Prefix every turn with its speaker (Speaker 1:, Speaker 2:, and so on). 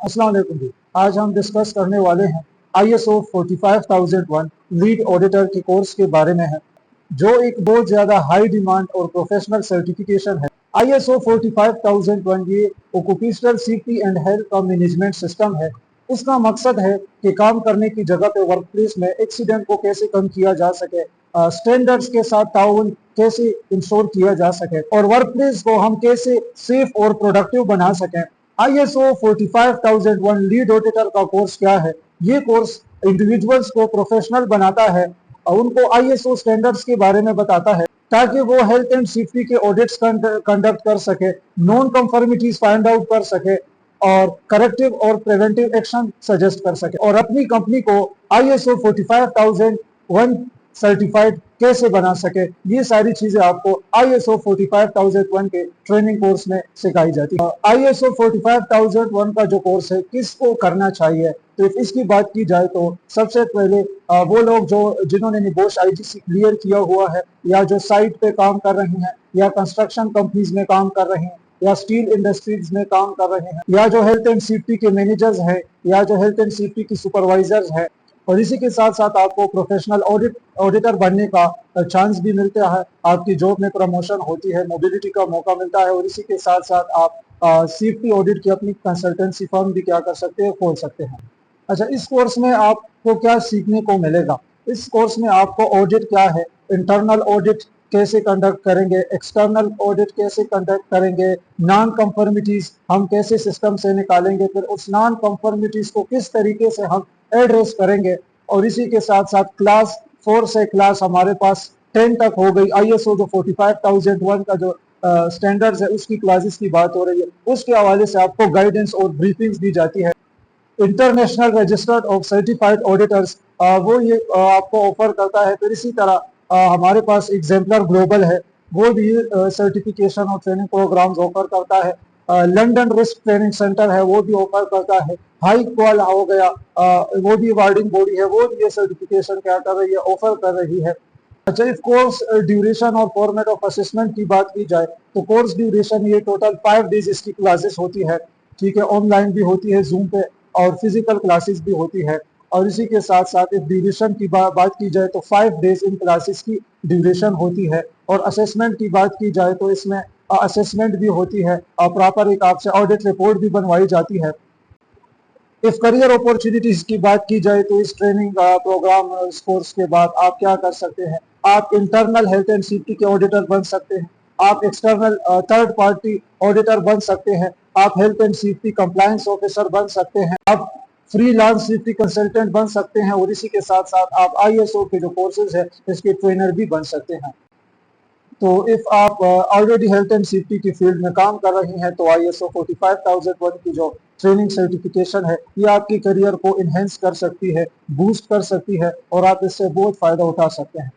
Speaker 1: अस्सलाम वालेकुम जी। आज हम डिस्कस करने वाले हैं ISO 45001 लीड ऑडिटर के कोर्स के बारे में है, जो एक बहुत ज़्यादा हाई डिमांड और प्रोफेशनल सर्टिफिकेशन है। ISO 45001 ये ऑक्यूपेशनल सेफ्टी एंड हेल्थ का मैनेजमेंट सिस्टम है। इसका मकसद है कि काम करने की जगह पे वर्क प्लेस में एक्सीडेंट को कैसे कम किया जा सके, स्टैंडर्ड्स के साथ ताउन कैसे इंश्योर किया जा सके और वर्क प्लेस को हम कैसे सेफ और प्रोडक्टिव बना सकें। ISO 45001 लीड ऑडिटर का कोर्स क्या है? ये कोर्स इंडिविजुअल्स को प्रोफेशनल बनाता है और उनको ISO स्टैंडर्ड्स के बारे में बताता है ताकि वो हेल्थ एंड सेफ्टी के ऑडिट्स कंडक्ट कर सके, नॉन कंफर्मिटीज फाइंड आउट कर सके और करेक्टिव और प्रिवेंटिव एक्शन सजेस्ट कर सके और अपनी कंपनी को ISO 45001 सर्टिफाइड कैसे बना सके। ये सारी चीजें आपको ISO 45001 के ट्रेनिंग कोर्स में सिखाई जाती है। ISO 45001 का जो कोर्स है किसको करना चाहिए, तो इसकी बात की जाए तो सबसे पहले वो लोग जो जिन्होंने निबोश IGC क्लियर किया हुआ है या जो साइट पे काम कर रहे हैं या कंस्ट्रक्शन कंपनीज में काम कर रहे हैं या स्टील इंडस्ट्रीज में काम कर रहे हैं या जो हेल्थ एंड सेफ्टी के मैनेजर्स हैं या जो हेल्थ एंड सेफ्टी की सुपरवाइजर्स हैं, और इसी के साथ साथ आपको प्रोफेशनल ऑडिटर बनने का चांस भी मिलता है। आपकी जॉब में प्रमोशन होती है, मोबिलिटी का मौका मिलता है और इसी के साथ साथ आप सेफ्टी ऑडिट की अपनी कंसल्टेंसी फर्म भी क्या कर सकते हैं, खोल सकते हैं। अच्छा, इस कोर्स में आपको क्या सीखने को मिलेगा? इस कोर्स में आपको ऑडिट क्या है, इंटरनल ऑडिट कैसे कंडक्ट करेंगे, एक्सटर्नल ऑडिट कैसे कंडक्ट करेंगे, नॉन कंफर्मिटीज हम कैसे सिस्टम से निकालेंगे, फिर उस नॉन कंफर्मिटीज को किस तरीके से हम एड्रेस करेंगे, और इसी के साथ साथ क्लास 4 से क्लास हमारे पास 10 तक हो गई। ISO जो 45001 का जो स्टैंडर्ड्स है उसकी क्लासेस की बात हो रही है, उसके हवाले से आपको गाइडेंस और ब्रीफिंग्स दी जाती है। International registered of certified auditors वो ये आपको ऑफर करता है। फिर इसी तरह हमारे पास एग्जाम्पलर ग्लोबल है, वो भी सर्टिफिकेशन और ट्रेनिंग प्रोग्राम्स ऑफर करता है। लंदन रिस्क ट्रेनिंग सेंटर है, वो भी ऑफर करता है। हाई क्वाल हो गया, वो भी अवार्डिंग बॉडी है, वो भी ये सर्टिफिकेशन क्या कर रही है, ऑफर कर रही है। अच्छा, इस कोर्स ड्यूरेशन और फॉर्मेट ऑफ असेसमेंट की बात की जाए तो कोर्स ड्यूरेशन ये टोटल 5 डेज इसकी क्लासेस होती है। ठीक है, ऑनलाइन भी होती है जूम पे और फिजिकल क्लासेस भी होती है। और इसी के साथ साथ इस ड्यूरेशन की बात की जाए तो 5 डेज इन क्लासेस की ड्यूरेशन होती है। और असेसमेंट की बात की जाए तो इसमें असेसमेंट भी होती है और प्रॉपर एक आपसे ऑडिट रिपोर्ट भी बनवाई जाती है। इस करियर अपॉर्चुनिटीज की बात की जाए तो इस ट्रेनिंग प्रोग्राम इस कोर्स के बाद आप क्या कर सकते हैं? आप इंटरनल हेल्थ एंड सेफ्टी के ऑडिटर बन सकते हैं, आप एक्सटर्नल थर्ड पार्टी ऑडिटर बन सकते हैं, आप health and safety compliance officer बन सकते हैं, आप फ्रीलांस सेफ्टी कंसल्टेंट बन सकते हैं और इसी के साथ साथ आप ISO के जो कोर्सेज है इसके ट्रेनर भी बन सकते हैं। तो इफ आप ऑलरेडी हेल्थ एंड सेफ्टी की फील्ड में काम कर रही हैं तो ISO 45001 की जो ट्रेनिंग सर्टिफिकेशन है ये आपकी करियर को इन्हेंस कर सकती है, बूस्ट कर सकती है और आप इससे बहुत फायदा उठा सकते हैं।